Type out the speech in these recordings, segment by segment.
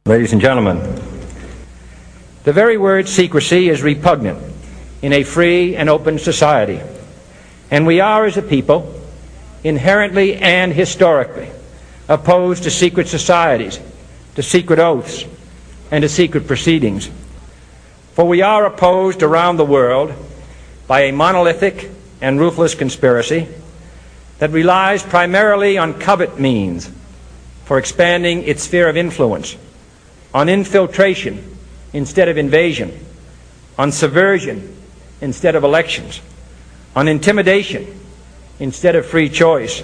Ladies and gentlemen, the very word secrecy is repugnant in a free and open society, and we are, as a people, inherently and historically opposed to secret societies, to secret oaths, and to secret proceedings. For we are opposed around the world by a monolithic and ruthless conspiracy that relies primarily on covert means for expanding its sphere of influence, on infiltration instead of invasion, on subversion instead of elections, on intimidation instead of free choice.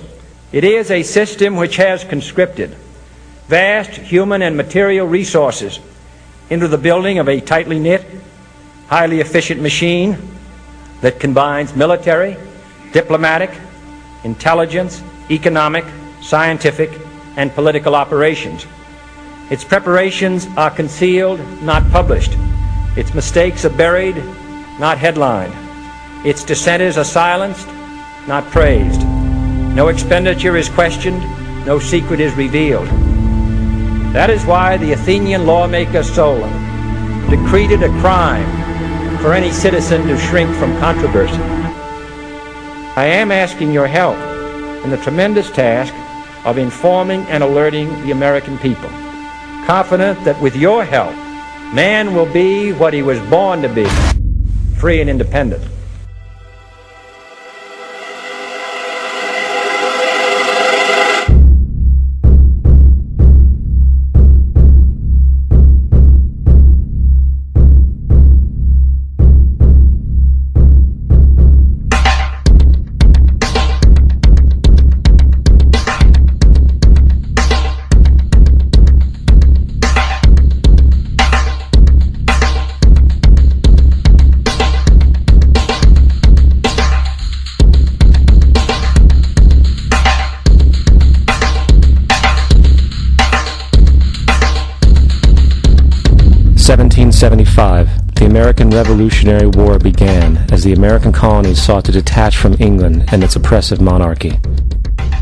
It is a system which has conscripted vast human and material resources into the building of a tightly knit, highly efficient machine that combines military, diplomatic, intelligence, economic, scientific, and political operations. Its preparations are concealed, not published. Its mistakes are buried, not headlined. Its dissenters are silenced, not praised. No expenditure is questioned, no secret is revealed. That is why the Athenian lawmaker Solon decreed it a crime for any citizen to shrink from controversy. I am asking your help in the tremendous task of informing and alerting the American people, confident that with your help, man will be what he was born to be, free and independent. The American Revolutionary War began as the American colonies sought to detach from England and its oppressive monarchy.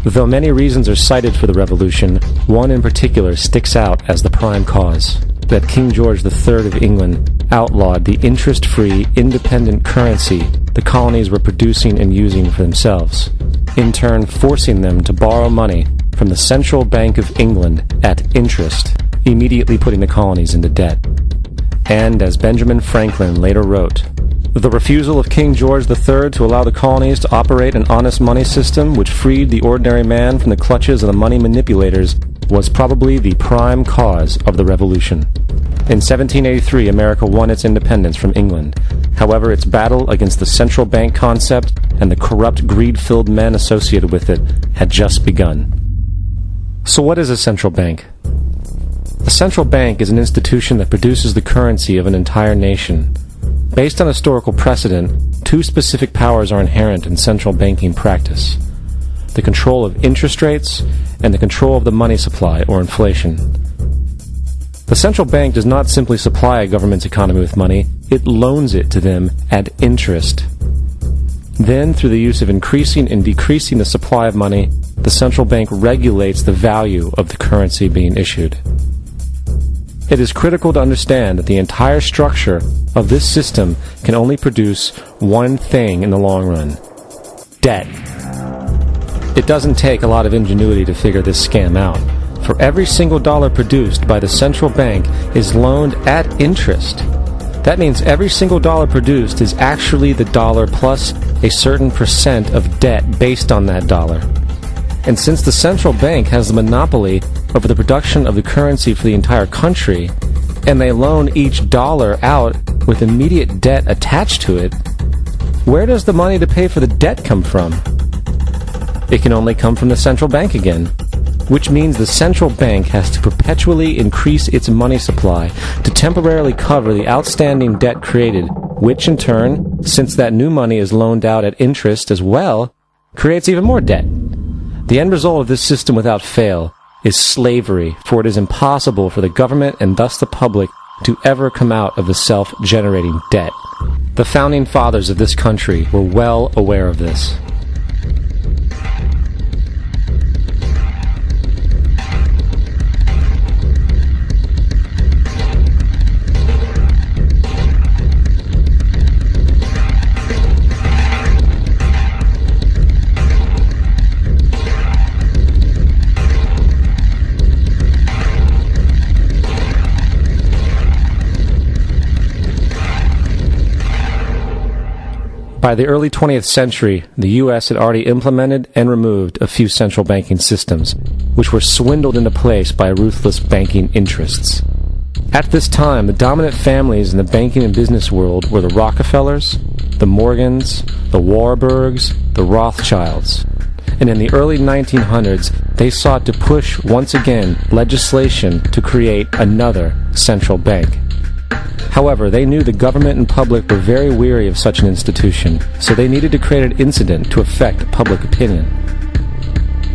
Though many reasons are cited for the revolution, one in particular sticks out as the prime cause: that King George III of England outlawed the interest-free, independent currency the colonies were producing and using for themselves, in turn forcing them to borrow money from the Central Bank of England at interest, immediately putting the colonies into debt. And, as Benjamin Franklin later wrote, the refusal of King George III to allow the colonies to operate an honest money system which freed the ordinary man from the clutches of the money manipulators was probably the prime cause of the Revolution. In 1783, America won its independence from England. However, its battle against the central bank concept and the corrupt, greed-filled men associated with it had just begun. So what is a central bank? A central bank is an institution that produces the currency of an entire nation. Based on historical precedent, two specific powers are inherent in central banking practice: the control of interest rates and the control of the money supply, or inflation. The central bank does not simply supply a government's economy with money, it loans it to them at interest. Then, through the use of increasing and decreasing the supply of money, the central bank regulates the value of the currency being issued. It is critical to understand that the entire structure of this system can only produce one thing in the long run: debt. It doesn't take a lot of ingenuity to figure this scam out. For every single dollar produced by the central bank is loaned at interest. That means every single dollar produced is actually the dollar plus a certain percent of debt based on that dollar. And since the central bank has the monopoly over the production of the currency for the entire country, and they loan each dollar out with immediate debt attached to it, where does the money to pay for the debt come from? It can only come from the central bank again, which means the central bank has to perpetually increase its money supply to temporarily cover the outstanding debt created, which in turn, since that new money is loaned out at interest as well, creates even more debt. The end result of this system without fail is slavery, for it is impossible for the government and thus the public to ever come out of the self-generating debt. The founding fathers of this country were well aware of this. By the early 20th century, the U.S. had already implemented and removed a few central banking systems, which were swindled into place by ruthless banking interests. At this time, the dominant families in the banking and business world were the Rockefellers, the Morgans, the Warburgs, the Rothschilds. And in the early 1900s, they sought to push once again legislation to create another central bank. However, they knew the government and public were very weary of such an institution, so they needed to create an incident to affect public opinion.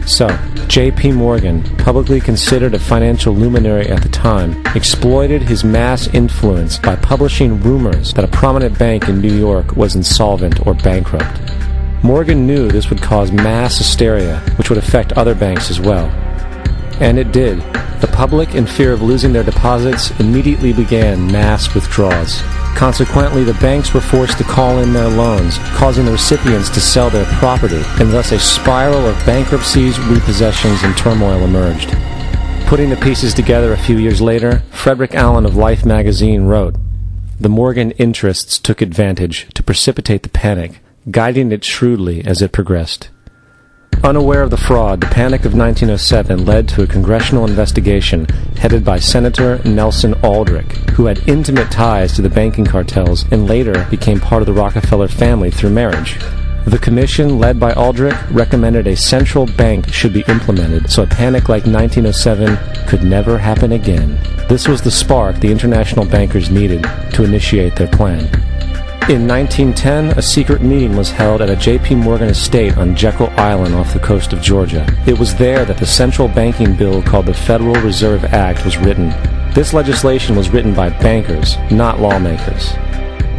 So, J.P. Morgan, publicly considered a financial luminary at the time, exploited his mass influence by publishing rumors that a prominent bank in New York was insolvent or bankrupt. Morgan knew this would cause mass hysteria, which would affect other banks as well. And it did. The public, in fear of losing their deposits, immediately began mass withdrawals. Consequently, the banks were forced to call in their loans, causing the recipients to sell their property, and thus a spiral of bankruptcies, repossessions, and turmoil emerged. Putting the pieces together a few years later, Frederick Allen of Life magazine wrote, "The Morgan interests took advantage to precipitate the panic, guiding it shrewdly as it progressed." Unaware of the fraud, the Panic of 1907 led to a congressional investigation headed by Senator Nelson Aldrich, who had intimate ties to the banking cartels and later became part of the Rockefeller family through marriage. The commission, led by Aldrich, recommended a central bank should be implemented so a panic like 1907 could never happen again. This was the spark the international bankers needed to initiate their plan. In 1910, a secret meeting was held at a J.P. Morgan estate on Jekyll Island off the coast of Georgia. It was there that the central banking bill called the Federal Reserve Act was written. This legislation was written by bankers, not lawmakers.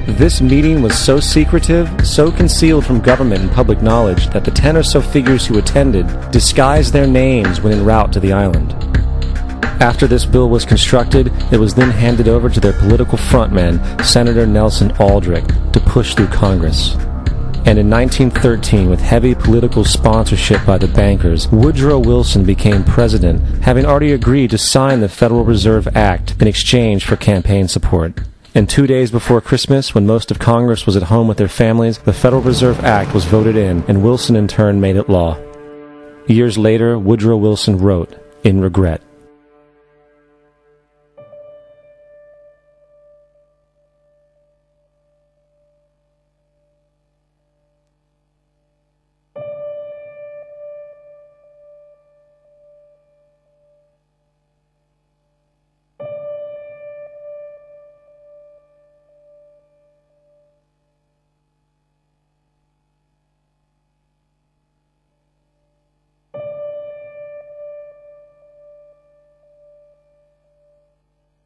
This meeting was so secretive, so concealed from government and public knowledge that the 10 or so figures who attended disguised their names when en route to the island. After this bill was constructed, it was then handed over to their political frontman, Senator Nelson Aldrich, to push through Congress. And in 1913, with heavy political sponsorship by the bankers, Woodrow Wilson became president, having already agreed to sign the Federal Reserve Act in exchange for campaign support. And 2 days before Christmas, when most of Congress was at home with their families, the Federal Reserve Act was voted in, and Wilson in turn made it law. Years later, Woodrow Wilson wrote, in regret,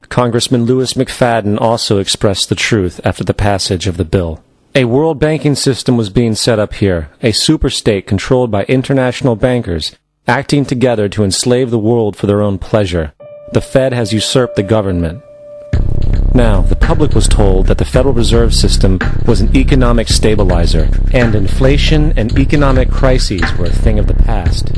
Congressman Louis McFadden also expressed the truth after the passage of the bill. A world banking system was being set up here, a superstate controlled by international bankers, acting together to enslave the world for their own pleasure. The Fed has usurped the government. Now, the public was told that the Federal Reserve System was an economic stabilizer, and inflation and economic crises were a thing of the past.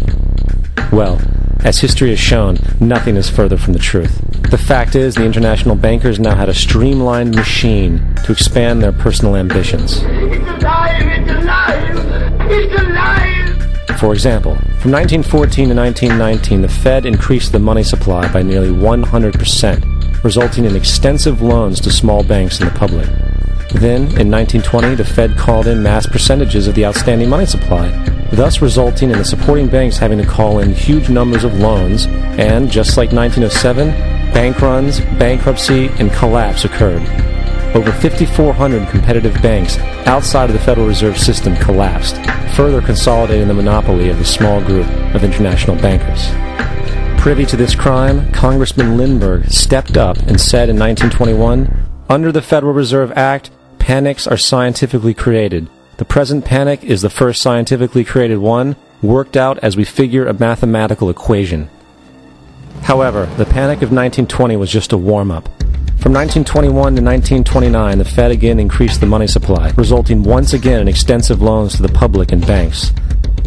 Well, as history has shown, nothing is further from the truth. The fact is, the international bankers now had a streamlined machine to expand their personal ambitions. It's alive! It's alive! It's alive! For example, from 1914 to 1919, the Fed increased the money supply by nearly 100%, resulting in extensive loans to small banks and the public. Then, in 1920, the Fed called in mass percentages of the outstanding money supply, thus resulting in the supporting banks having to call in huge numbers of loans, and, just like 1907, bank runs, bankruptcy, and collapse occurred. Over 5,400 competitive banks outside of the Federal Reserve System collapsed, further consolidating the monopoly of a small group of international bankers. Privy to this crime, Congressman Lindbergh stepped up and said in 1921, "Under the Federal Reserve Act, panics are scientifically created. The present panic is the first scientifically created one, worked out as we figure a mathematical equation." However, the panic of 1920 was just a warm-up. From 1921 to 1929, the Fed again increased the money supply, resulting once again in extensive loans to the public and banks.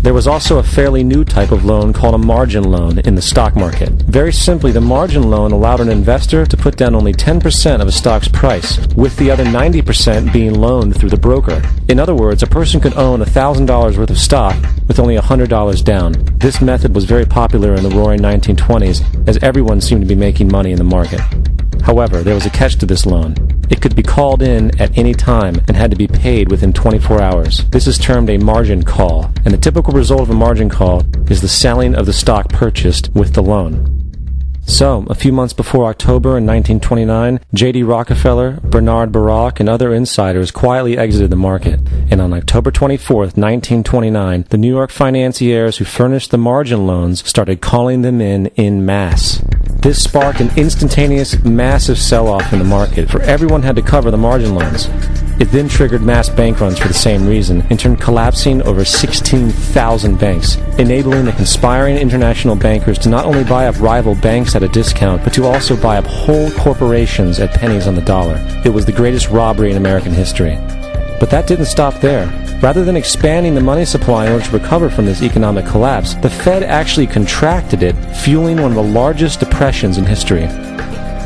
There was also a fairly new type of loan called a margin loan in the stock market. Very simply, the margin loan allowed an investor to put down only 10% of a stock's price, with the other 90% being loaned through the broker. In other words, a person could own $1,000 worth of stock with only $100 down. This method was very popular in the roaring 1920s, as everyone seemed to be making money in the market. However, there was a catch to this loan. It could be called in at any time and had to be paid within 24 hours. This is termed a margin call, and the typical result of a margin call is the selling of the stock purchased with the loan. So, a few months before October in 1929, J.D. Rockefeller, Bernard Baruch, and other insiders quietly exited the market. And on October 24th, 1929, the New York financiers who furnished the margin loans started calling them in masse. This sparked an instantaneous, massive sell-off in the market, for everyone had to cover the margin loans. It then triggered mass bank runs for the same reason, in turn collapsing over 16,000 banks, enabling the conspiring international bankers to not only buy up rival banks at a discount, but to also buy up whole corporations at pennies on the dollar. It was the greatest robbery in American history. But that didn't stop there. Rather than expanding the money supply in order to recover from this economic collapse, the Fed actually contracted it, fueling one of the largest depressions in history.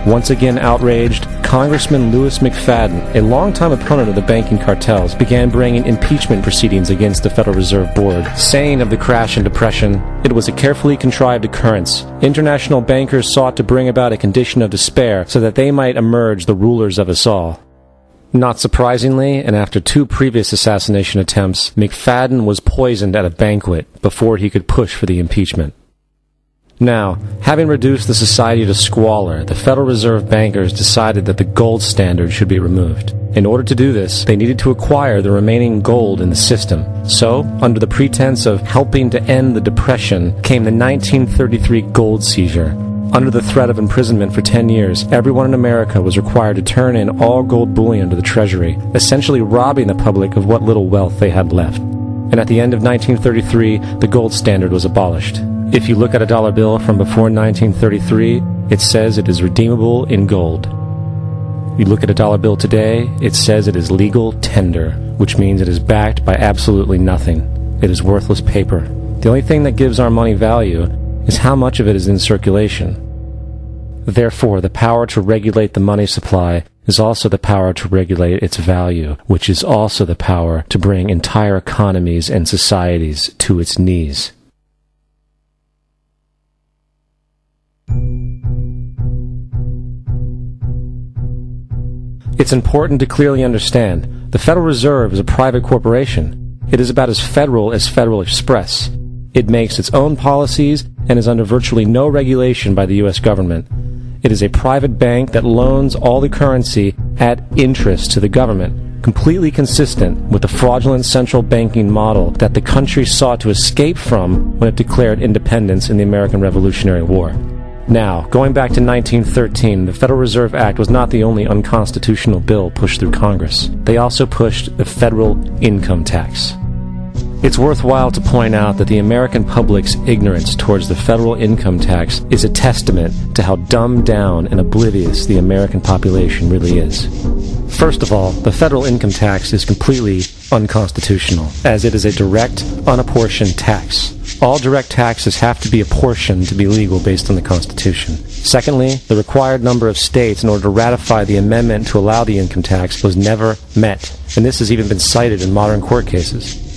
Once again outraged, Congressman Louis McFadden, a longtime opponent of the banking cartels, began bringing impeachment proceedings against the Federal Reserve Board, saying of the crash and depression, it was a carefully contrived occurrence. International bankers sought to bring about a condition of despair so that they might emerge the rulers of us all. Not surprisingly, and after 2 previous assassination attempts, McFadden was poisoned at a banquet before he could push for the impeachment. Now, having reduced the society to squalor, the Federal Reserve bankers decided that the gold standard should be removed. In order to do this, they needed to acquire the remaining gold in the system. So, under the pretense of helping to end the Depression, came the 1933 gold seizure. Under the threat of imprisonment for 10 years, everyone in America was required to turn in all gold bullion to the Treasury, essentially robbing the public of what little wealth they had left. And at the end of 1933, the gold standard was abolished. If you look at a dollar bill from before 1933, it says it is redeemable in gold. You look at a dollar bill today, it says it is legal tender, which means it is backed by absolutely nothing. It is worthless paper. The only thing that gives our money value is how much of it is in circulation. Therefore, the power to regulate the money supply is also the power to regulate its value, which is also the power to bring entire economies and societies to its knees. It's important to clearly understand the Federal Reserve is a private corporation. It is about as Federal Express. It makes its own policies and is under virtually no regulation by the U.S. government. It is a private bank that loans all the currency at interest to the government, completely consistent with the fraudulent central banking model that the country sought to escape from when it declared independence in the American Revolutionary War. Now, going back to 1913, the Federal Reserve Act was not the only unconstitutional bill pushed through Congress. They also pushed the federal income tax. It's worthwhile to point out that the American public's ignorance towards the federal income tax is a testament to how dumbed down and oblivious the American population really is. First of all, the federal income tax is completely unconstitutional, as it is a direct, unapportioned tax. All direct taxes have to be apportioned to be legal based on the Constitution. Secondly, the required number of states in order to ratify the amendment to allow the income tax was never met, and this has even been cited in modern court cases.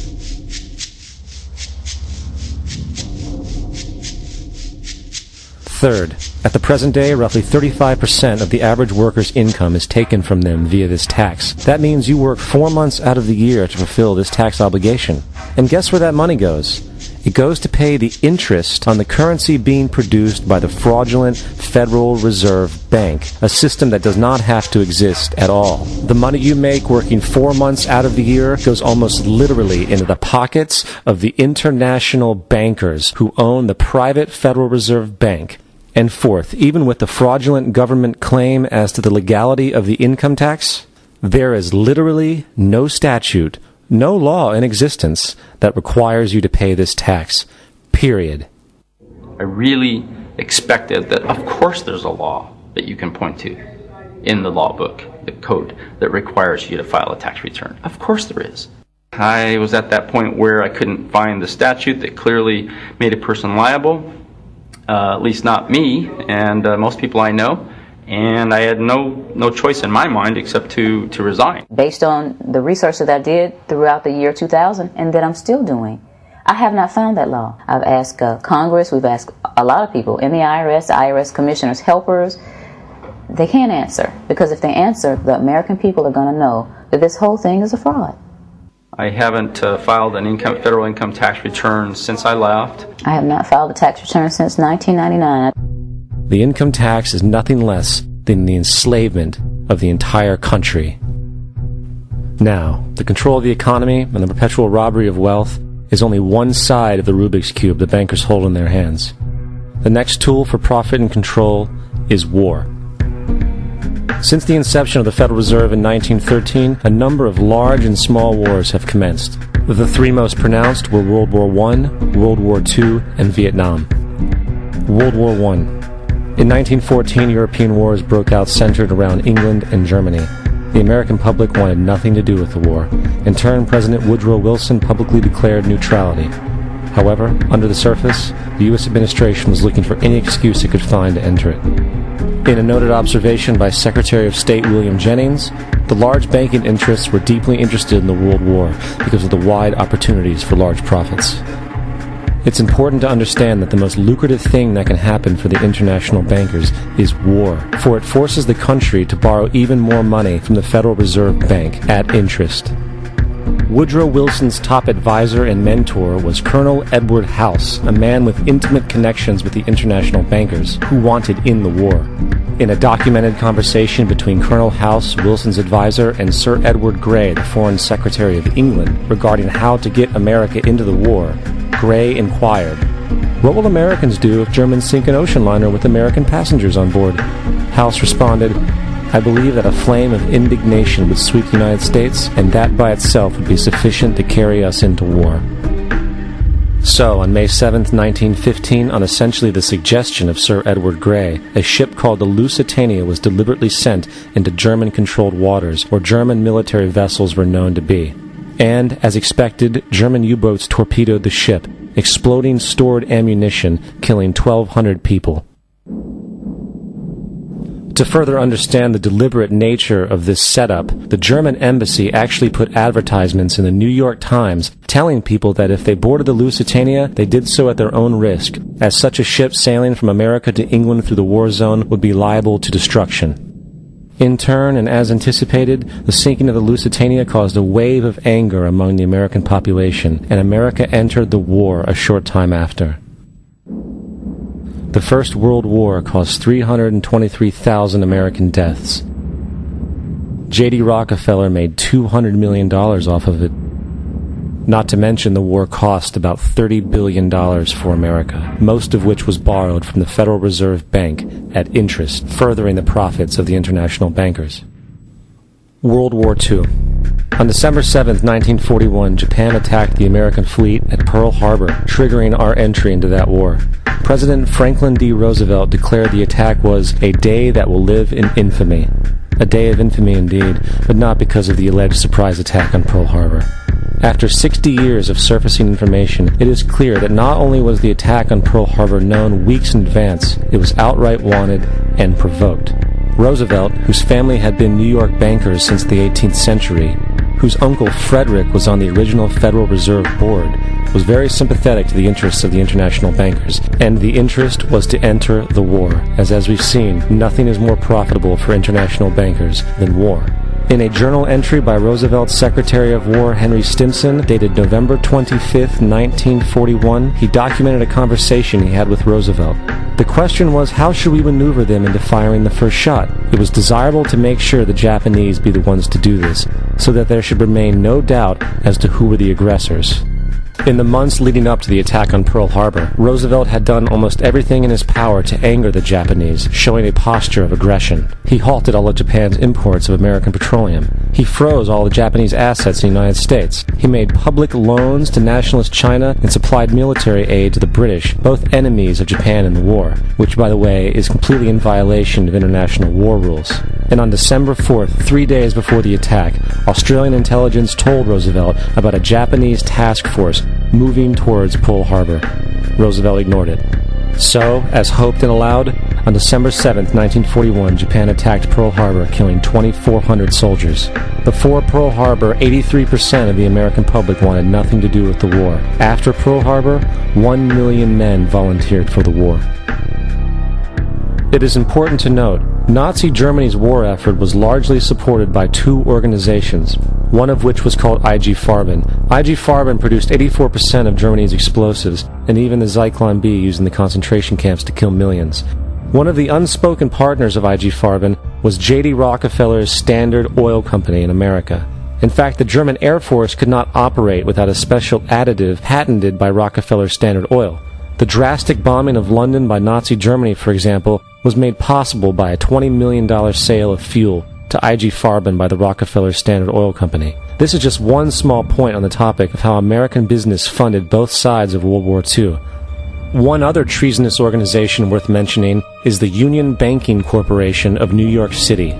Third, at the present day, roughly 35% of the average worker's income is taken from them via this tax. That means you work 4 months out of the year to fulfill this tax obligation. And guess where that money goes? It goes to pay the interest on the currency being produced by the fraudulent Federal Reserve Bank, a system that does not have to exist at all. The money you make working 4 months out of the year goes almost literally into the pockets of the international bankers who own the private Federal Reserve Bank. And fourth, even with the fraudulent government claim as to the legality of the income tax, there is literally no statute, no law in existence that requires you to pay this tax, period. I really expected that, of course, there's a law that you can point to in the law book, the code, that requires you to file a tax return. Of course there is. I was at that point where I couldn't find the statute that clearly made a person liable, at least not me and most people I know, and I had no choice in my mind except to resign. Based on the research that I did throughout the year 2000 and that I'm still doing, I have not found that law. I've asked Congress, we've asked a lot of people in the IRS commissioners, helpers. They can't answer, because if they answer, the American people are going to know that this whole thing is a fraud. I haven't filed an federal income tax return since I left. I have not filed a tax return since 1999. The income tax is nothing less than the enslavement of the entire country. Now, the control of the economy and the perpetual robbery of wealth is only one side of the Rubik's Cube the bankers hold in their hands. The next tool for profit and control is war. Since the inception of the Federal Reserve in 1913, a number of large and small wars have commenced. The three most pronounced were World War I, World War II, and Vietnam. World War I. In 1914, European wars broke out centered around England and Germany. The American public wanted nothing to do with the war. In turn, President Woodrow Wilson publicly declared neutrality. However, under the surface, the U.S. administration was looking for any excuse it could find to enter it. In a noted observation by Secretary of State William Jennings, the large banking interests were deeply interested in the World War because of the wide opportunities for large profits. It's important to understand that the most lucrative thing that can happen for the international bankers is war, for it forces the country to borrow even more money from the Federal Reserve Bank at interest. Woodrow Wilson's top advisor and mentor was Colonel Edward House, a man with intimate connections with the international bankers who wanted in the war. In a documented conversation between Colonel House, Wilson's advisor, and Sir Edward Grey, the Foreign Secretary of England, regarding how to get America into the war, Grey inquired, "What will Americans do if Germans sink an ocean liner with American passengers on board?" House responded, "I believe that a flame of indignation would sweep the United States, and that by itself would be sufficient to carry us into war." So, on May 7, 1915, on essentially the suggestion of Sir Edward Grey, a ship called the Lusitania was deliberately sent into German-controlled waters, where German military vessels were known to be. And, as expected, German U-boats torpedoed the ship, exploding stored ammunition, killing 1,200 people. To further understand the deliberate nature of this setup, the German embassy actually put advertisements in the New York Times telling people that if they boarded the Lusitania, they did so at their own risk, as such a ship sailing from America to England through the war zone would be liable to destruction. In turn, and as anticipated, the sinking of the Lusitania caused a wave of anger among the American population, and America entered the war a short time after. The First World War caused 323,000 American deaths. J.D. Rockefeller made $200 million off of it. Not to mention the war cost about $30 billion for America, most of which was borrowed from the Federal Reserve Bank at interest, furthering the profits of the international bankers. World War II. On December 7, 1941, Japan attacked the American fleet at Pearl Harbor, triggering our entry into that war. President Franklin D. Roosevelt declared the attack was a day that will live in infamy. A day of infamy indeed, but not because of the alleged surprise attack on Pearl Harbor. After 60 years of surfacing information, it is clear that not only was the attack on Pearl Harbor known weeks in advance, it was outright wanted and provoked. Roosevelt, whose family had been New York bankers since the 18th century, whose uncle Frederick was on the original Federal Reserve Board, was very sympathetic to the interests of the international bankers, and the interest was to enter the war, as we've seen, nothing is more profitable for international bankers than war. In a journal entry by Roosevelt's Secretary of War Henry Stimson, dated November 25, 1941, he documented a conversation he had with Roosevelt. The question was, how should we maneuver them into firing the first shot? It was desirable to make sure the Japanese be the ones to do this, so that there should remain no doubt as to who were the aggressors. In the months leading up to the attack on Pearl Harbor, Roosevelt had done almost everything in his power to anger the Japanese, showing a posture of aggression. He halted all of Japan's imports of American petroleum, He froze all the Japanese assets in the United States. He made public loans to nationalist China and supplied military aid to the British, both enemies of Japan in the war, which, by the way, is completely in violation of international war rules. And on December 4th, 3 days before the attack, Australian intelligence told Roosevelt about a Japanese task force moving towards Pearl Harbor. Roosevelt ignored it. So, as hoped and allowed, on December 7, 1941, Japan attacked Pearl Harbor, killing 2,400 soldiers. Before Pearl Harbor, 83% of the American public wanted nothing to do with the war. After Pearl Harbor, 1 million men volunteered for the war. It is important to note, Nazi Germany's war effort was largely supported by two organizations, one of which was called IG Farben. IG Farben produced 84% of Germany's explosives, and even the Zyklon B used in the concentration camps to kill millions. One of the unspoken partners of IG Farben was J.D. Rockefeller's Standard Oil Company in America. In fact, the German Air Force could not operate without a special additive patented by Rockefeller's Standard Oil. The drastic bombing of London by Nazi Germany, for example, was made possible by a $20 million sale of fuel to IG Farben by the Rockefeller Standard Oil Company. This is just one small point on the topic of how American business funded both sides of World War II. One other treasonous organization worth mentioning is the Union Banking Corporation of New York City.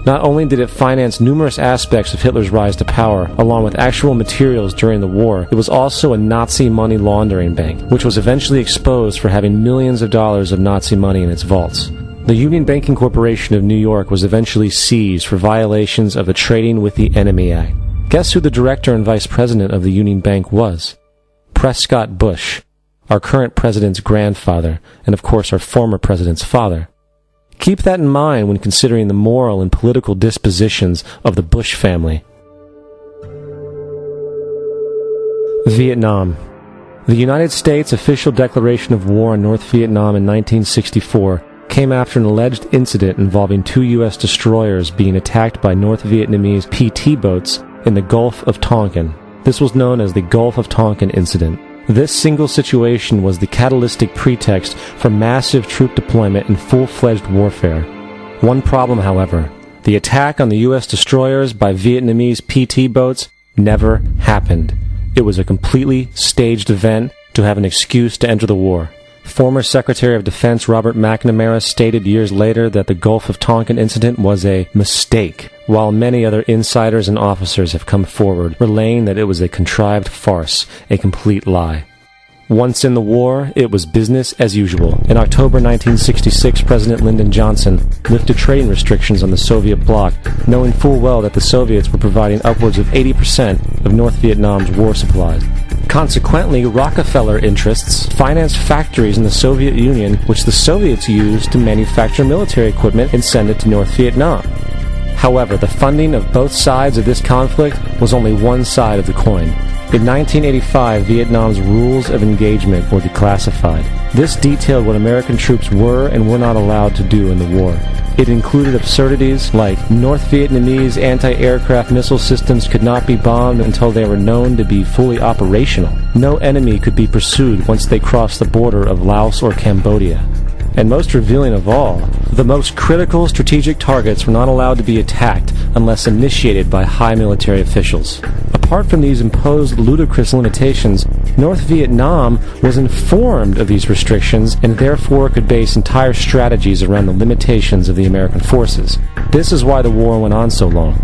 Not only did it finance numerous aspects of Hitler's rise to power, along with actual materials during the war, it was also a Nazi money laundering bank, which was eventually exposed for having millions of dollars of Nazi money in its vaults. The Union Banking Corporation of New York was eventually seized for violations of the Trading with the Enemy Act. Guess who the director and vice president of the Union Bank was? Prescott Bush, our current president's grandfather, and of course our former president's father. Keep that in mind when considering the moral and political dispositions of the Bush family. Vietnam. The United States' official declaration of war on North Vietnam in 1964 came after an alleged incident involving two U.S. destroyers being attacked by North Vietnamese PT boats in the Gulf of Tonkin. This was known as the Gulf of Tonkin Incident. This single situation was the catalytic pretext for massive troop deployment and full-fledged warfare. One problem, however, the attack on the U.S. destroyers by Vietnamese PT boats never happened. It was a completely staged event to have an excuse to enter the war. Former Secretary of Defense Robert McNamara stated years later that the Gulf of Tonkin incident was a mistake, while many other insiders and officers have come forward, relaying that it was a contrived farce, a complete lie. Once in the war, it was business as usual. In October 1966, President Lyndon Johnson lifted trading restrictions on the Soviet bloc, knowing full well that the Soviets were providing upwards of 80% of North Vietnam's war supplies. Consequently, Rockefeller interests financed factories in the Soviet Union, which the Soviets used to manufacture military equipment and send it to North Vietnam. However, the funding of both sides of this conflict was only one side of the coin. In 1985, Vietnam's rules of engagement were declassified. This detailed what American troops were and were not allowed to do in the war. It included absurdities like North Vietnamese anti-aircraft missile systems could not be bombed until they were known to be fully operational. No enemy could be pursued once they crossed the border of Laos or Cambodia. And most revealing of all, the most critical strategic targets were not allowed to be attacked unless initiated by high military officials. Apart from these imposed ludicrous limitations, North Vietnam was informed of these restrictions and therefore could base entire strategies around the limitations of the American forces. This is why the war went on so long.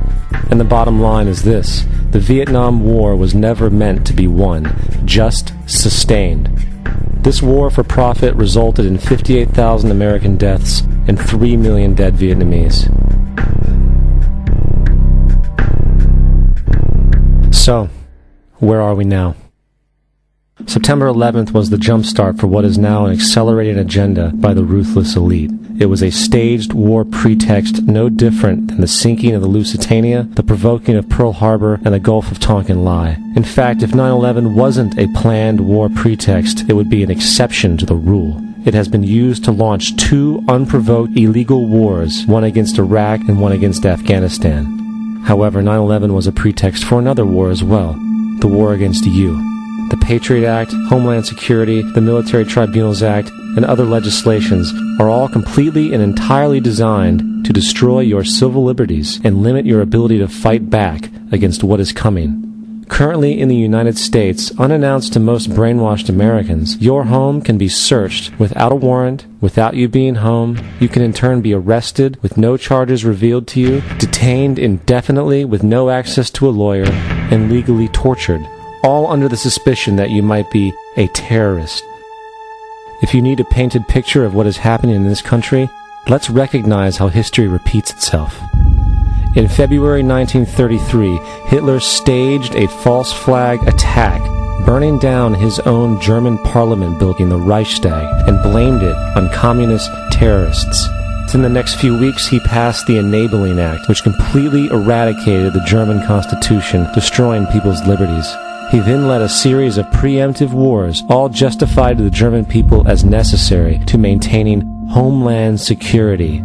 And the bottom line is this: the Vietnam War was never meant to be won, just sustained. This war for profit resulted in 58,000 American deaths and 3 million dead Vietnamese. So, where are we now? September 11th was the jumpstart for what is now an accelerated agenda by the ruthless elite. It was a staged war pretext no different than the sinking of the Lusitania, the provoking of Pearl Harbor, and the Gulf of Tonkin lie. In fact, if 9/11 wasn't a planned war pretext, it would be an exception to the rule. It has been used to launch two unprovoked illegal wars, one against Iraq and one against Afghanistan. However, 9/11 was a pretext for another war as well, the war against you. The Patriot Act, Homeland Security, the Military Tribunals Act, and other legislations are all completely and entirely designed to destroy your civil liberties and limit your ability to fight back against what is coming. Currently in the United States, unannounced to most brainwashed Americans, your home can be searched without a warrant, without you being home. You can in turn be arrested with no charges revealed to you, detained indefinitely with no access to a lawyer, and legally tortured, all under the suspicion that you might be a terrorist. If you need a painted picture of what is happening in this country, let's recognize how history repeats itself. In February 1933, Hitler staged a false flag attack, burning down his own German parliament building, the Reichstag, and blamed it on communist terrorists. In the next few weeks, he passed the Enabling Act, which completely eradicated the German Constitution, destroying people's liberties. He then led a series of preemptive wars, all justified to the German people as necessary to maintaining homeland security.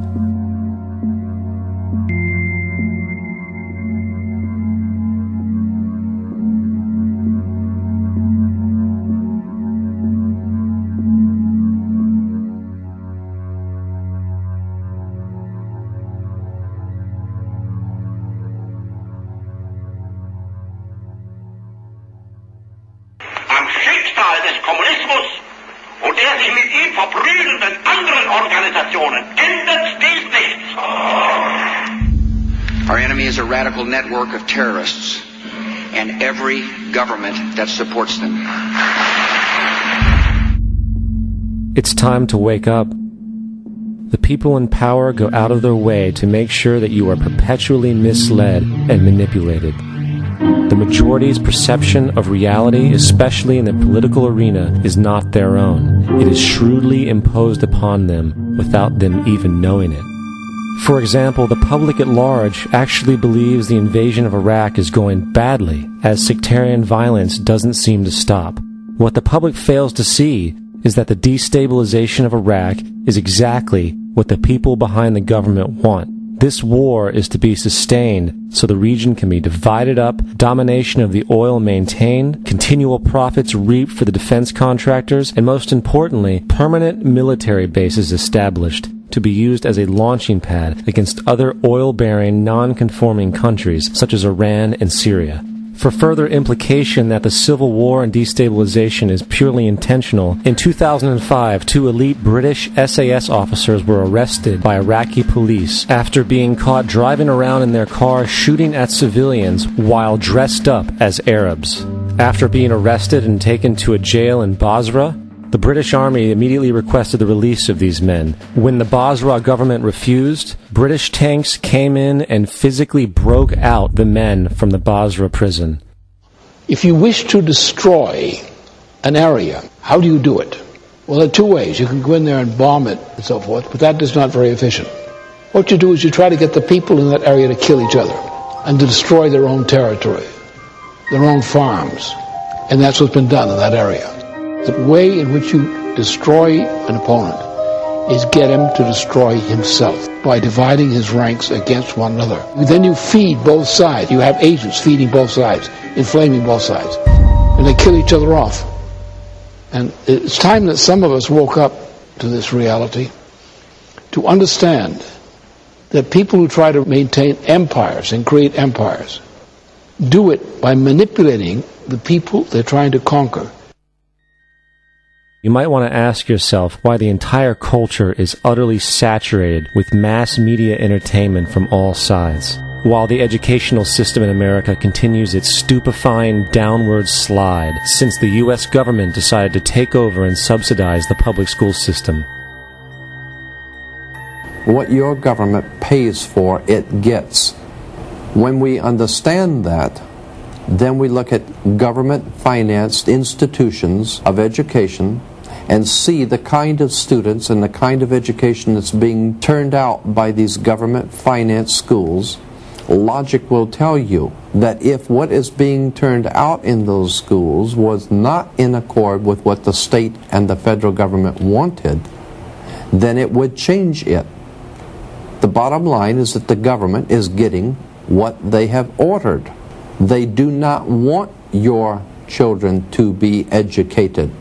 Radical network of terrorists and every government that supports them. It's time to wake up. The people in power go out of their way to make sure that you are perpetually misled and manipulated. The majority's perception of reality, especially in the political arena, is not their own. It is shrewdly imposed upon them without them even knowing it. For example, the public at large actually believes the invasion of Iraq is going badly, as sectarian violence doesn't seem to stop. What the public fails to see is that the destabilization of Iraq is exactly what the people behind the government want. This war is to be sustained so the region can be divided up, domination of the oil maintained, continual profits reaped for the defense contractors, and most importantly, permanent military bases established to be used as a launching pad against other oil-bearing, non-conforming countries such as Iran and Syria. For further implication that the civil war and destabilization is purely intentional, in 2005, 2 elite British SAS officers were arrested by Iraqi police after being caught driving around in their car shooting at civilians while dressed up as Arabs. After being arrested and taken to a jail in Basra, the British Army immediately requested the release of these men. When the Basra government refused, British tanks came in and physically broke out the men from the Basra prison. If you wish to destroy an area, how do you do it? Well, there are 2 ways. You can go in there and bomb it and so forth, but that is not very efficient. What you do is you try to get the people in that area to kill each other and to destroy their own territory, their own farms. And that's what's been done in that area. The way in which you destroy an opponent is get him to destroy himself by dividing his ranks against one another. Then you feed both sides. You have agents feeding both sides, inflaming both sides. And they kill each other off. And it's time that some of us woke up to this reality, to understand that people who try to maintain empires and create empires do it by manipulating the people they're trying to conquer. You might want to ask yourself why the entire culture is utterly saturated with mass media entertainment from all sides, while the educational system in America continues its stupefying downward slide since the U.S. government decided to take over and subsidize the public school system. What your government pays for, it gets. When we understand that, then we look at government-financed institutions of education and see the kind of students and the kind of education that's being turned out by these government-financed schools. Logic will tell you that if what is being turned out in those schools was not in accord with what the state and the federal government wanted, then it would change it. The bottom line is that the government is getting what they have ordered. They do not want your children to be educated.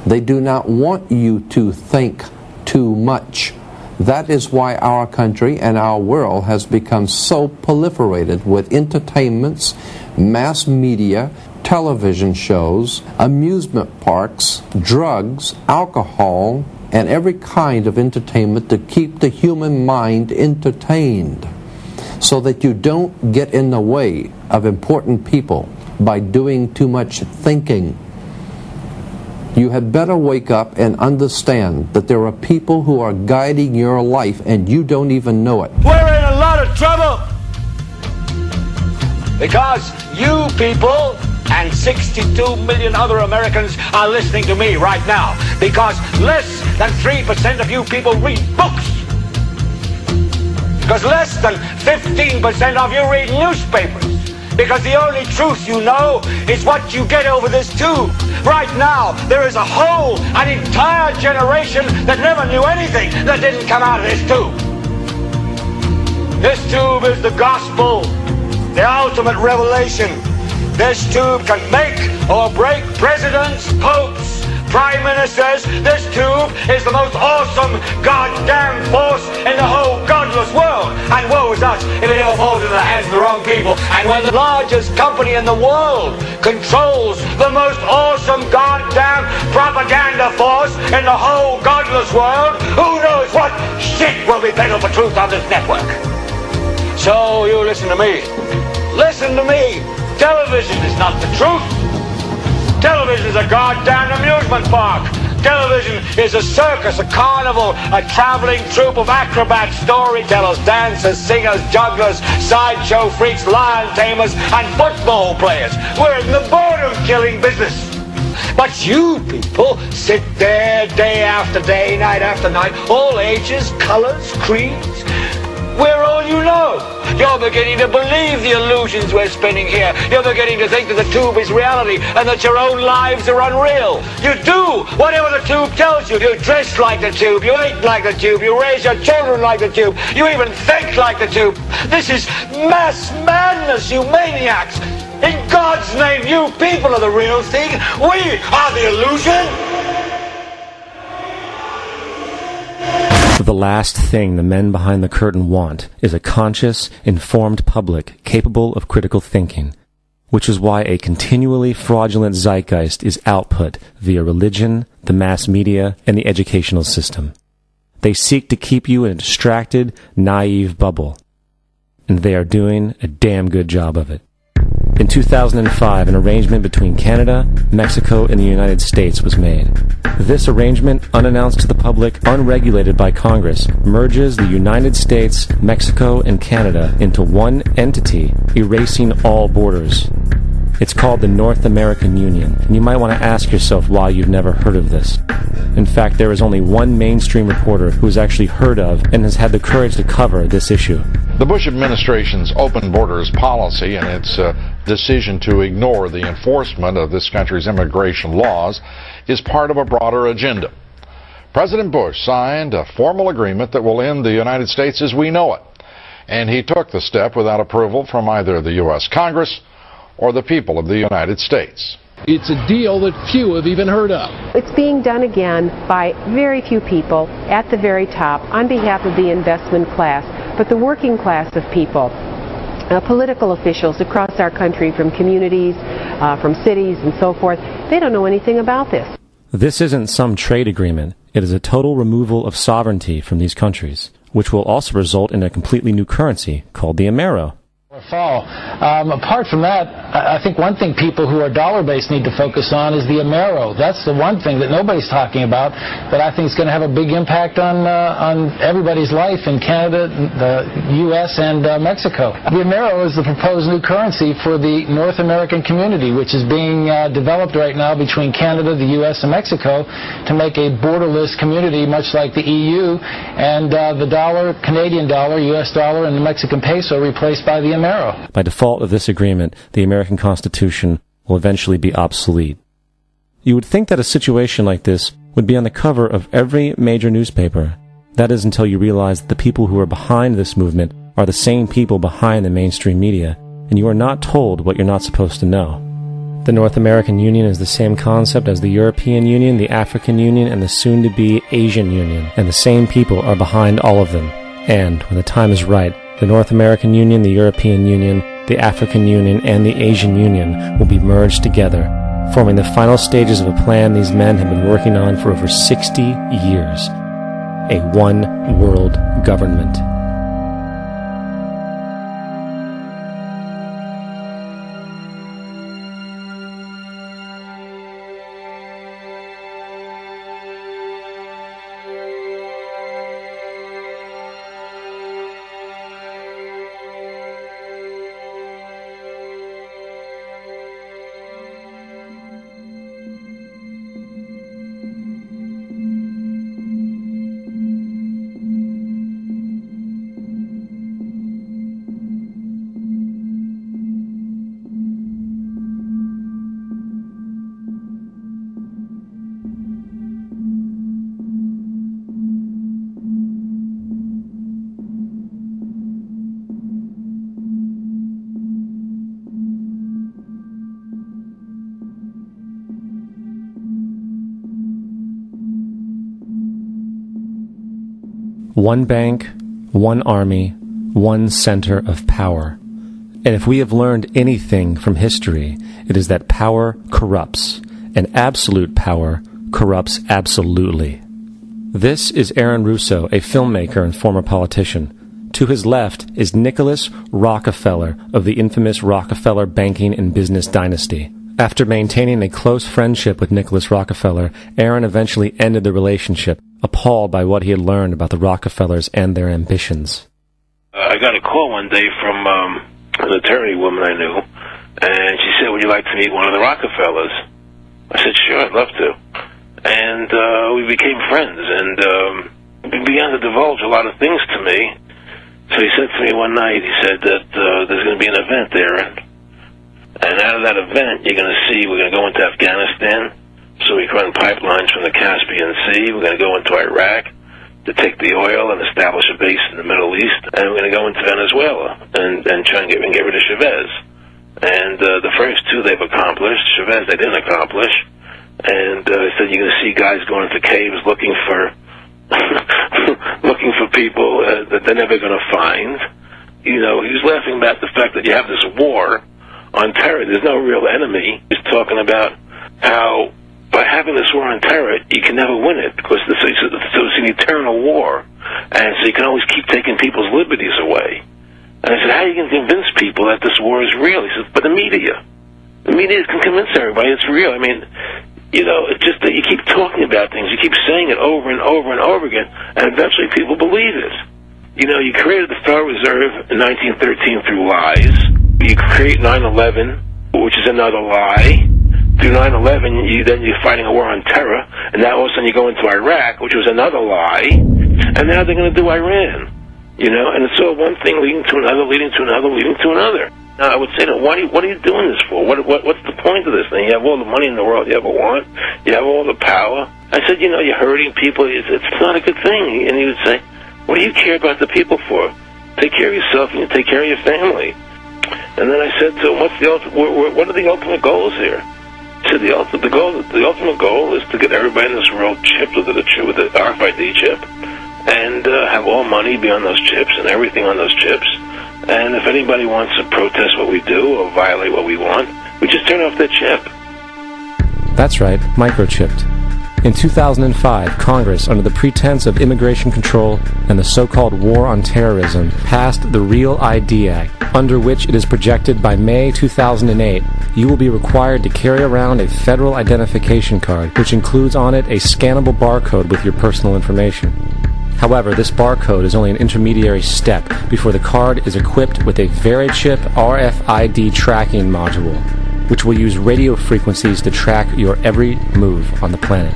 They do not want you to think too much. That is why our country and our world has become so proliferated with entertainments, mass media, television shows, amusement parks, drugs, alcohol, and every kind of entertainment to keep the human mind entertained, so that you don't get in the way of important people by doing too much thinking. You had better wake up and understand that there are people who are guiding your life and you don't even know it. We're in a lot of trouble because you people and 62 million other Americans are listening to me right now, because less than 3% of you people read books, because less than 15% of you read newspapers, because the only truth you know is what you get over this tube. Right now, there is an entire generation that never knew anything that didn't come out of this tube. This tube is the gospel, the ultimate revelation. This tube can make or break presidents, popes, prime ministers. This tube is the most awesome goddamn force in the whole godless world. And woe is us if it ever falls into the hands of the wrong people. And when the largest company in the world controls the most awesome goddamn propaganda force in the whole godless world, who knows what shit will be peddled for truth on this network. So you listen to me. Listen to me. Television is not the truth. Television is a goddamn amusement park. Television is a circus, a carnival, a traveling troupe of acrobats, storytellers, dancers, singers, jugglers, sideshow freaks, lion tamers, and football players. We're in the boredom-killing business. But you people sit there day after day, night after night, all ages, colors, creeds. We're all you know. You're beginning to believe the illusions we're spinning here. You're beginning to think that the tube is reality and that your own lives are unreal. You do whatever the tube tells you. You dress like the tube. You eat like the tube. You raise your children like the tube. You even think like the tube. This is mass madness, you maniacs. In God's name, you people are the real thing. We are the illusion. The last thing the men behind the curtain want is a conscious, informed public capable of critical thinking, which is why a continually fraudulent zeitgeist is output via religion, the mass media, and the educational system. They seek to keep you in a distracted, naive bubble, and they are doing a damn good job of it. In 2005, an arrangement between Canada, Mexico, and the United States was made. This arrangement, unannounced to the public, unregulated by Congress, merges the United States, Mexico, and Canada into one entity, erasing all borders. It's called the North American Union, and you might want to ask yourself why you've never heard of this. In fact, there is only one mainstream reporter who has actually heard of and has had the courage to cover this issue. The Bush administration's open borders policy and its decision to ignore the enforcement of this country's immigration laws is part of a broader agenda. President Bush signed a formal agreement that will end the United States as we know it, and he took the step without approval from either the U.S. Congress or the people of the United States. It's a deal that few have even heard of. It's being done again by very few people at the very top on behalf of the investment class, but the working class of people, political officials across our country, from communities, from cities and so forth, they don't know anything about this. This isn't some trade agreement. It is a total removal of sovereignty from these countries, which will also result in a completely new currency called the Amero. Fall. Apart from that, I think one thing people who are dollar-based need to focus on is the Amero. That's the one thing that nobody's talking about that I think is going to have a big impact on everybody's life in Canada, the U.S., and Mexico. The Amero is the proposed new currency for the North American community, which is being developed right now between Canada, the U.S., and Mexico to make a borderless community, much like the EU, and the dollar, Canadian dollar, U.S. dollar, and the Mexican peso replaced by the Amero. By default of this agreement, the American Constitution will eventually be obsolete. You would think that a situation like this would be on the cover of every major newspaper. That is until you realize that the people who are behind this movement are the same people behind the mainstream media, and you are not told what you're not supposed to know. The North American Union is the same concept as the European Union, the African Union, and the soon-to-be Asian Union, and the same people are behind all of them. And, when the time is right, the North American Union, the European Union, the African Union, and the Asian Union will be merged together, forming the final stages of a plan these men have been working on for over 60 years. A one-world government. One bank, one army, one center of power. And if we have learned anything from history, it is that power corrupts, and absolute power corrupts absolutely. This is Aaron Russo, a filmmaker and former politician. To his left is Nicholas Rockefeller of the infamous Rockefeller banking and business dynasty. After maintaining a close friendship with Nicholas Rockefeller, Aaron eventually ended the relationship, appalled by what he had learned about the Rockefellers and their ambitions. I got a call one day from an attorney woman I knew, and she said, "Would you like to meet one of the Rockefellers?" I said, "Sure, I'd love to." And we became friends, and he began to divulge a lot of things to me. So he said to me one night, he said that there's going to be an event there, and out of that event, you're going to see we're going to go into Afghanistan, so we can run pipelines from the Caspian Sea. We're going to go into Iraq to take the oil and establish a base in the Middle East, and we're going to go into Venezuela and try and get rid of Chavez. And the first two they've accomplished. Chavez they didn't accomplish. And he said you're going to see guys going into caves looking for looking for people that they're never going to find. You know, he was laughing about the fact that you have this war on terror. There's no real enemy. He's talking about how by having this war on terror, you can never win it because it's an eternal war, and so you can always keep taking people's liberties away. And I said, how are you going to convince people that this war is real? He says, but the media can convince everybody it's real. I mean, you know, it's just that you keep talking about things, you keep saying it over and over and over again, and eventually people believe it. You know, you created the Federal Reserve in 1913 through lies. You create 9/11, which is another lie. Through 9/11, then you're fighting a war on terror, and now all of a sudden you go into Iraq, which was another lie, and now they're going to do Iran. You know, and it's all one thing leading to another, leading to another, leading to another. Now, I would say, what are you doing this for? What's the point of this thing? You have all the money in the world you ever want. You have all the power. I said, you know, you're hurting people. It's not a good thing. And he would say, what do you care about the people for? Take care of yourself and you take care of your family. And then I said to him, what are the ultimate goals here? He said, the ultimate goal is to get everybody in this world chipped with the RFID chip and have all money be on those chips and everything on those chips. And if anybody wants to protest what we do or violate what we want, we just turn off their chip. That's right, microchipped. In 2005, Congress, under the pretense of immigration control and the so-called war on terrorism, passed the REAL ID Act, under which it is projected by May 2008, you will be required to carry around a federal identification card, which includes on it a scannable barcode with your personal information. However, this barcode is only an intermediary step before the card is equipped with a VeriChip RFID tracking module, which will use radio frequencies to track your every move on the planet.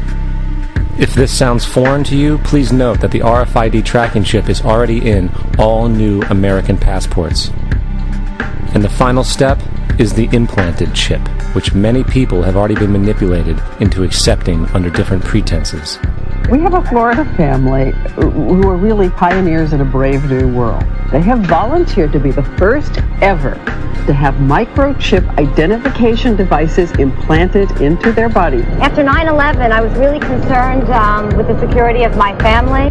If this sounds foreign to you, please note that the RFID tracking chip is already in all new American passports. And the final step is the implanted chip, which many people have already been manipulated into accepting under different pretenses. We have a Florida family who are really pioneers in a brave new world. They have volunteered to be the first ever to have microchip identification devices implanted into their body. After 9/11, I was really concerned with the security of my family.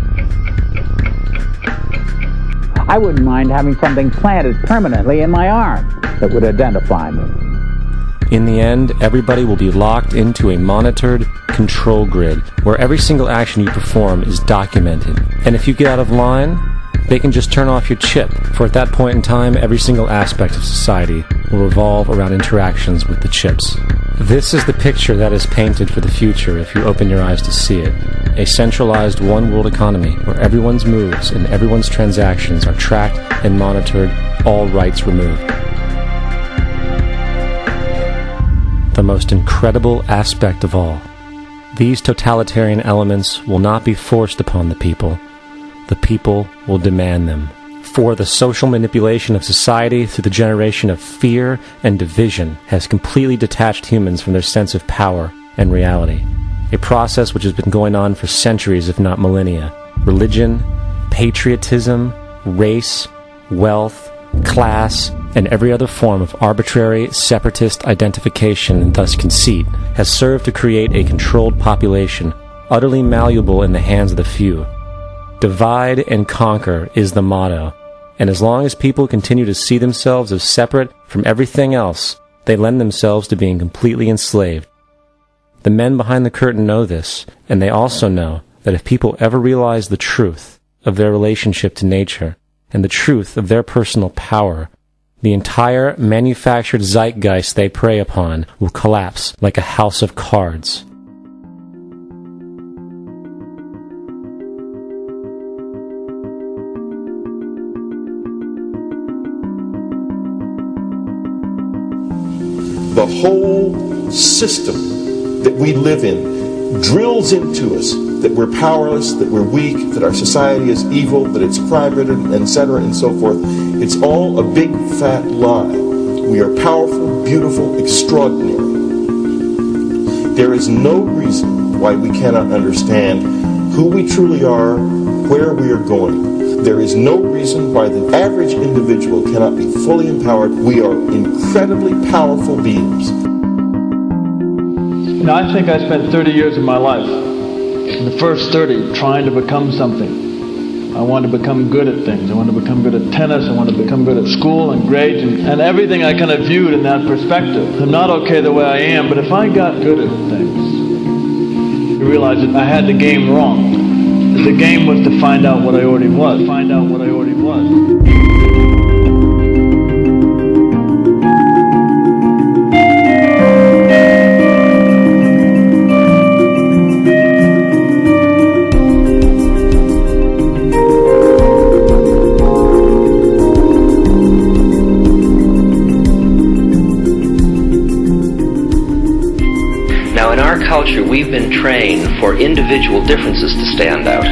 I wouldn't mind having something planted permanently in my arm that would identify me. In the end, everybody will be locked into a monitored control grid where every single action you perform is documented. And if you get out of line, they can just turn off your chip, for at that point in time, every single aspect of society will revolve around interactions with the chips. This is the picture that is painted for the future if you open your eyes to see it. A centralized one-world economy where everyone's moves and everyone's transactions are tracked and monitored, all rights removed. The most incredible aspect of all. These totalitarian elements will not be forced upon the people. The people will demand them. For the social manipulation of society through the generation of fear and division has completely detached humans from their sense of power and reality. A process which has been going on for centuries, if not millennia. Religion, patriotism, race, wealth, class, and every other form of arbitrary, separatist identification and thus conceit has served to create a controlled population, utterly malleable in the hands of the few. Divide and conquer is the motto, and as long as people continue to see themselves as separate from everything else, they lend themselves to being completely enslaved. The men behind the curtain know this, and they also know that if people ever realize the truth of their relationship to nature and the truth of their personal power, the entire manufactured zeitgeist they prey upon will collapse like a house of cards. The whole system that we live in drills into us that we're powerless, that we're weak, that our society is evil, that it's crime-ridden, etc., and so forth. It's all a big fat lie. We are powerful, beautiful, extraordinary. There is no reason why we cannot understand who we truly are, where we are going. There is no reason why the average individual cannot be fully empowered. We are incredibly powerful beings. You know, I think I spent 30 years of my life, in the first 30, trying to become something. I wanted to become good at things. I wanted to become good at tennis. I wanted to become good at school and grades and everything I kind of viewed in that perspective. I'm not okay the way I am, but if I got good at things, I realized that I had the game wrong. The game was to find out what I already was. Find out what I already was. Culture, we've been trained for individual differences to stand out.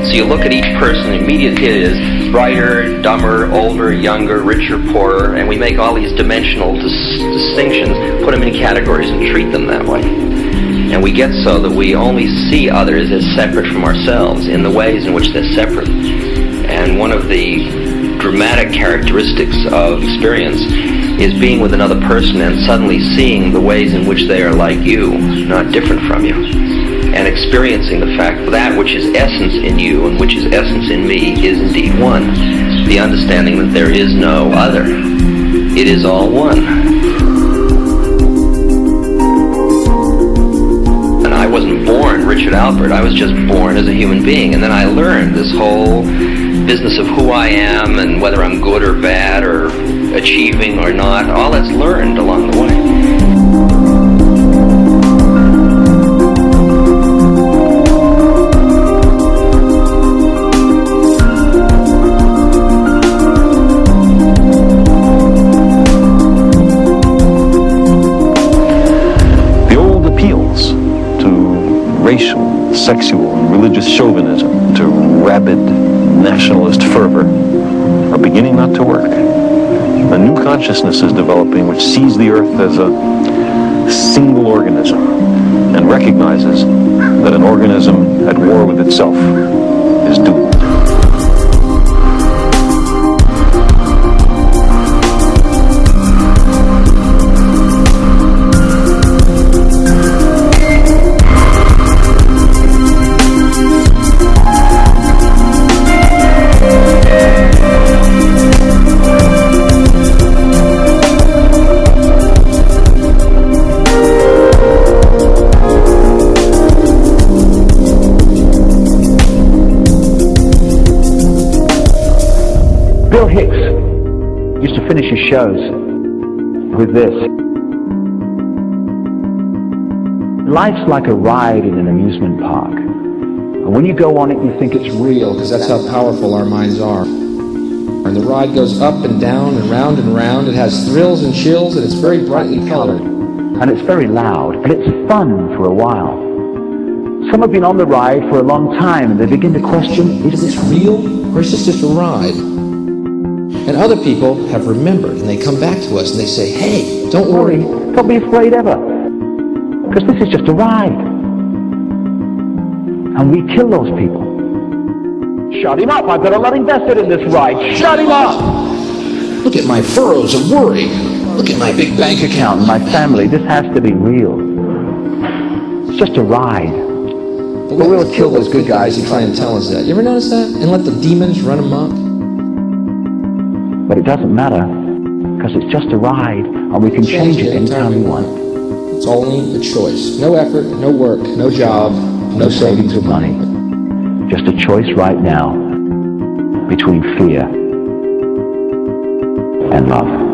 So you look at each person, immediately it is brighter, dumber, older, younger, richer, poorer, and we make all these dimensional distinctions, put them in categories and treat them that way. And we get so that we only see others as separate from ourselves in the ways in which they're separate. And one of the dramatic characteristics of experience is being with another person and suddenly seeing the ways in which they are like you, not different from you, and experiencing the fact that that which is essence in you and which is essence in me is indeed one. The understanding that there is no other. It is all one. And I wasn't born Richard Alpert, I was just born as a human being, and then I learned this whole business of who I am and whether I'm good or bad or achieving or not. All that's learned along the way. The old appeals to racial, sexual, and religious chauvinism, to rabid nationalist fervor, are beginning not to work. A new consciousness is developing which sees the earth as a single organism, and recognizes that an organism at war with itself is doomed. Finish his shows with this. Life's like a ride in an amusement park. And when you go on it, you think it's real, because that's how powerful our minds are. And the ride goes up and down and round and round. It has thrills and chills, and it's very brightly colored. And it's very loud, and it's fun for a while. Some have been on the ride for a long time, and they begin to question, is this real, or is this just a ride? And other people have remembered, and they come back to us and they say, hey, don't worry. Don't be afraid ever, because this is just a ride. And we kill those people. Shut him up. I've got a lot invested in this ride. Shut him up. Look at my furrows of worry. Look at my big bank account and my family. This has to be real. It's just a ride. But we'll kill those good guys who try and tell us that. You ever notice that? And let the demons run amok? But it doesn't matter, because it's just a ride, and we can change it anytime we want. It's only a choice. No effort, no work, no job, no savings of money. Just a choice right now between fear and love.